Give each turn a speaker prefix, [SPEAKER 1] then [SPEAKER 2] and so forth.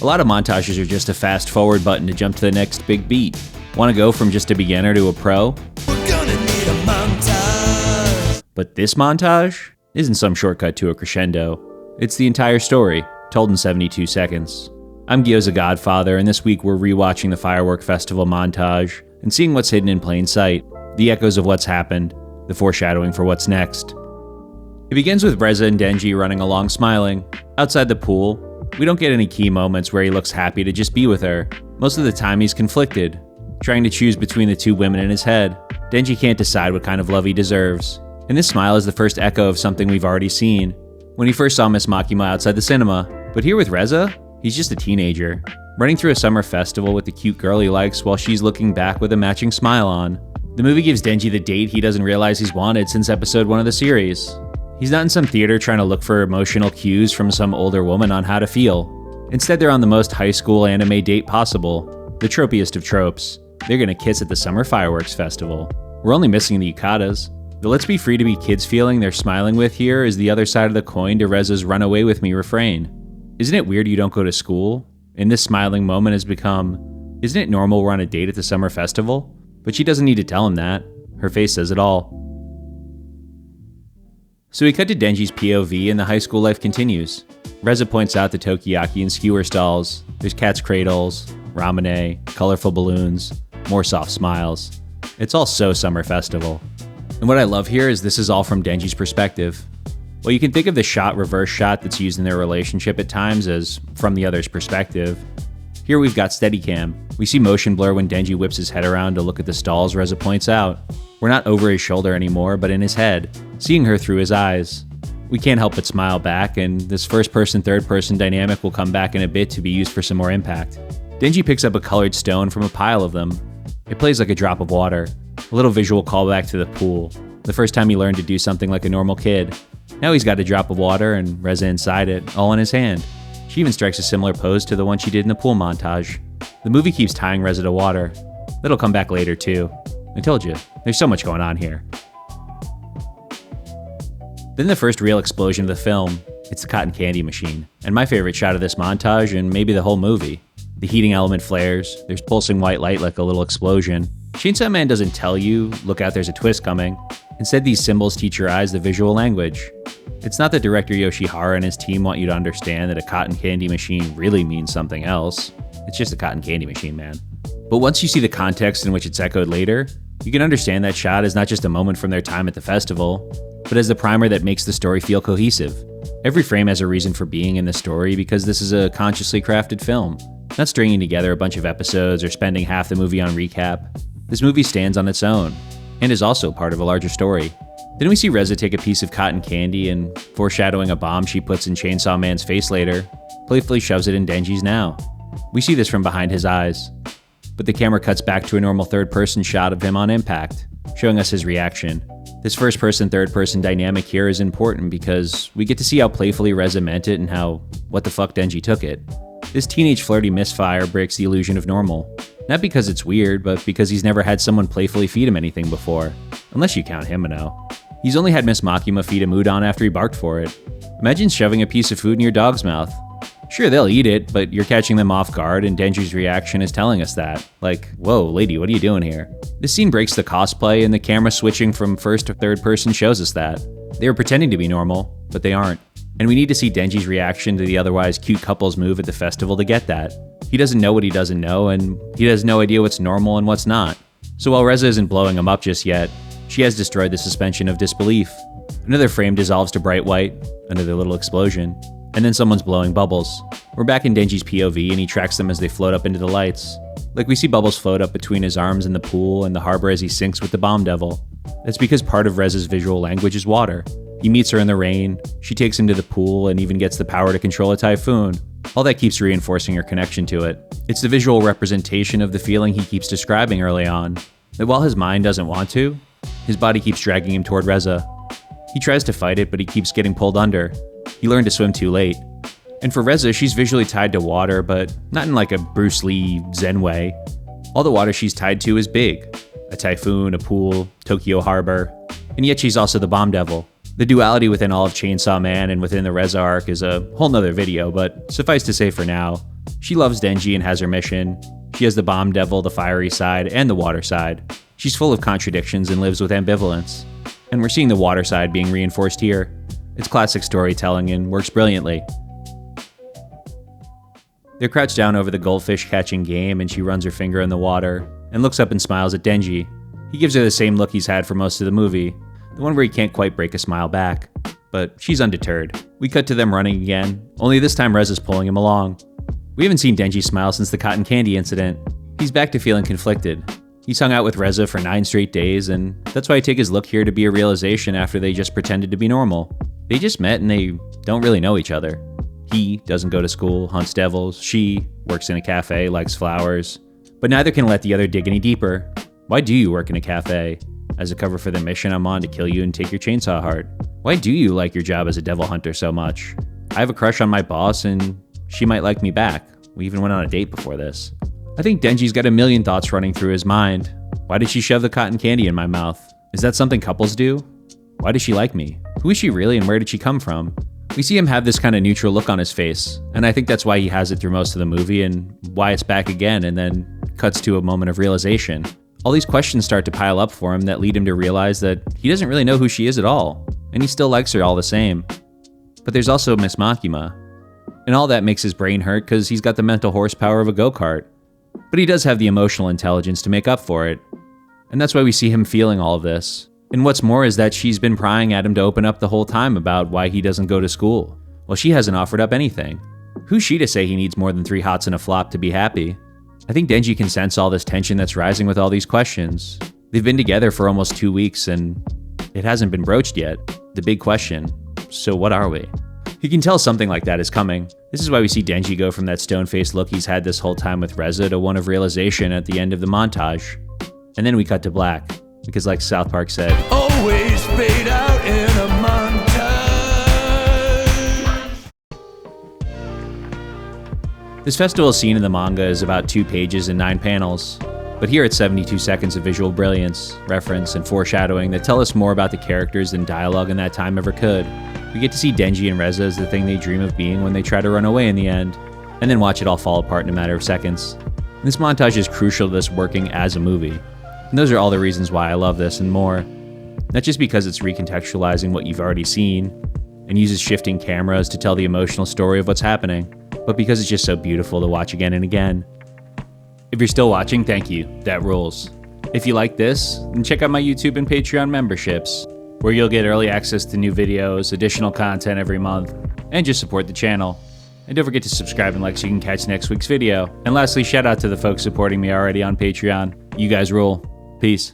[SPEAKER 1] A lot of montages are just a fast forward button to jump to the next big beat. Want to go from just a beginner to a pro?
[SPEAKER 2] We're gonna need a montage.
[SPEAKER 1] But this montage isn't some shortcut to a crescendo. It's the entire story, told in 72 seconds. I'm Gyozagodfather, and this week we're rewatching the Fireworks Festival Montage and seeing what's hidden in plain sight, the echoes of what's happened, the foreshadowing for what's next. It begins with Resa and Denji running along smiling. Outside the pool, we don't get any key moments where he looks happy to just be with her. Most of the time he's conflicted, trying to choose between the two women in his head. Denji can't decide what kind of love he deserves. And this smile is the first echo of something we've already seen, when he first saw Miss Makima outside the cinema. But here with Resa, he's just a teenager, running through a summer festival with the cute girl he likes while she's looking back with a matching smile on. The movie gives Denji the date he doesn't realize he's wanted since episode 1 of the series. He's not in some theater trying to look for emotional cues from some older woman on how to feel. Instead, they're on the most high school anime date possible, the tropiest of tropes. They're gonna kiss at the Summer Fireworks Festival. We're only missing the yukatas. The let's be free to be kids feeling they're smiling with here is the other side of the coin to Reza's run away with me refrain. Isn't it weird you don't go to school? And this smiling moment has become, isn't it normal we're on a date at the summer festival? But she doesn't need to tell him that. Her face says it all. So we cut to Denji's POV and the high school life continues. Resa points out the Tokiyaki and skewer stalls. There's cat's cradles, ramune, colorful balloons, more soft smiles. It's all so summer festival. And what I love here is this is all from Denji's perspective. Well, you can think of the reverse shot that's used in their relationship at times as from the other's perspective. Here we've got Steadicam. We see motion blur when Denji whips his head around to look at the stalls Resa points out. We're not over his shoulder anymore, but in his head, seeing her through his eyes. We can't help but smile back, and this first-person, third-person dynamic will come back in a bit to be used for some more impact. Denji picks up a colored stone from a pile of them. It plays like a drop of water. A little visual callback to the pool. The first time he learned to do something like a normal kid. Now he's got a drop of water and Resa inside it, all in his hand. She even strikes a similar pose to the one she did in the pool montage. The movie keeps tying Resa to water. That'll come back later too. I told you, there's so much going on here. Then the first real explosion of the film. It's the cotton candy machine, and my favorite shot of this montage and maybe the whole movie. The heating element flares, there's pulsing white light like a little explosion. Chainsaw Man doesn't tell you, look out there's a twist coming. Instead, these symbols teach your eyes the visual language. It's not that director Yoshihara and his team want you to understand that a cotton candy machine really means something else. It's just a cotton candy machine, man. But once you see the context in which it's echoed later, you can understand that shot is not just a moment from their time at the festival, but as the primer that makes the story feel cohesive. Every frame has a reason for being in the story because this is a consciously crafted film, not stringing together a bunch of episodes or spending half the movie on recap. This movie stands on its own, and is also part of a larger story. Then we see Resa take a piece of cotton candy and, foreshadowing a bomb she puts in Chainsaw Man's face later, playfully shoves it in Denji's now. We see this from behind his eyes, but the camera cuts back to a normal third-person shot of him on impact, showing us his reaction. This first-person, third-person dynamic here is important because we get to see how playfully Resa meant it and how what the fuck Denji took it. This teenage flirty misfire breaks the illusion of normal. Not because it's weird, but because he's never had someone playfully feed him anything before. Unless you count Himeno. He's only had Miss Makima feed him udon after he barked for it. Imagine shoving a piece of food in your dog's mouth. Sure, they'll eat it, but you're catching them off guard, and Denji's reaction is telling us that. Like, whoa, lady, what are you doing here? This scene breaks the cosplay, and the camera switching from first to third person shows us that. They were pretending to be normal, but they aren't. And we need to see Denji's reaction to the otherwise cute couple's move at the festival to get that. He doesn't know what he doesn't know, and he has no idea what's normal and what's not. So while Resa isn't blowing him up just yet, she has destroyed the suspension of disbelief. Another frame dissolves to bright white, another little explosion, and then someone's blowing bubbles. We're back in Denji's POV and he tracks them as they float up into the lights. Like we see bubbles float up between his arms in the pool and the harbor as he sinks with the bomb devil. That's because part of Resa's visual language is water. He meets her in the rain, she takes him to the pool and even gets the power to control a typhoon. All that keeps reinforcing her connection to it. It's the visual representation of the feeling he keeps describing early on. That while his mind doesn't want to, his body keeps dragging him toward Resa. He tries to fight it, but he keeps getting pulled under. He learned to swim too late. And for Resa, she's visually tied to water, but not in like a Bruce Lee Zen way. All the water she's tied to is big. A typhoon, a pool, Tokyo Harbor. And yet she's also the bomb devil. The duality within all of Chainsaw Man and within the Resa arc is a whole nother video, but suffice to say for now, She loves Denji and has her mission. She has the bomb devil, the fiery side, and the water side. She's full of contradictions and lives with ambivalence. And we're seeing the water side being reinforced here. It's classic storytelling and works brilliantly. They're crouched down over the goldfish catching game, and she runs her finger in the water and looks up and smiles at Denji. He gives her the same look he's had for most of the movie, the one where he can't quite break a smile back. But she's undeterred. We cut to them running again, only this time Reza's pulling him along. We haven't seen Denji smile since the cotton candy incident. He's back to feeling conflicted. He's hung out with Resa for 9 straight days, and that's why I take his look here to be a realization after they just pretended to be normal. They just met and they don't really know each other. He doesn't go to school, hunts devils. She works in a cafe, likes flowers. But neither can let the other dig any deeper. Why do you work in a cafe? As a cover for the mission I'm on to kill you and take your chainsaw heart. Why do you like your job as a devil hunter so much? I have a crush on my boss and she might like me back. We even went on a date before this. I think Denji's got a million thoughts running through his mind. Why did she shove the cotton candy in my mouth? Is that something couples do? Why does she like me? Who is she really and where did she come from? We see him have this kind of neutral look on his face, and I think that's why he has it through most of the movie and why it's back again and then cuts to a moment of realization. All these questions start to pile up for him that lead him to realize that he doesn't really know who she is at all, and he still likes her all the same. But there's also Miss Makima, and all that makes his brain hurt because he's got the mental horsepower of a go-kart. But he does have the emotional intelligence to make up for it, and that's why we see him feeling all of this. And what's more is that she's been prying at him to open up the whole time about why he doesn't go to school. Well, she hasn't offered up anything. Who's she to say he needs more than 3 hots and a flop to be happy? I think Denji can sense all this tension that's rising with all these questions. They've been together for almost 2 weeks and it hasn't been broached yet. The big question, so what are we? He can tell something like that is coming. This is why we see Denji go from that stone-faced look he's had this whole time with Resa to one of realization at the end of the montage. And then we cut to black. Because like South Park said,
[SPEAKER 2] always fade out in a montage.
[SPEAKER 1] This festival scene in the manga is about 2 pages and 9 panels. But here it's 72 seconds of visual brilliance, reference, and foreshadowing that tell us more about the characters than dialogue in that time ever could. We get to see Denji and Resa as the thing they dream of being when they try to run away in the end, and then watch it all fall apart in a matter of seconds. And this montage is crucial to this working as a movie. And those are all the reasons why I love this and more. Not just because it's recontextualizing what you've already seen and uses shifting cameras to tell the emotional story of what's happening, but because it's just so beautiful to watch again and again. If you're still watching, thank you. That rules. If you like this, then check out my YouTube and Patreon memberships, where you'll get early access to new videos, additional content every month, and just support the channel. And don't forget to subscribe and like so you can catch next week's video. And lastly, shout out to the folks supporting me already on Patreon. You guys rule. Peace.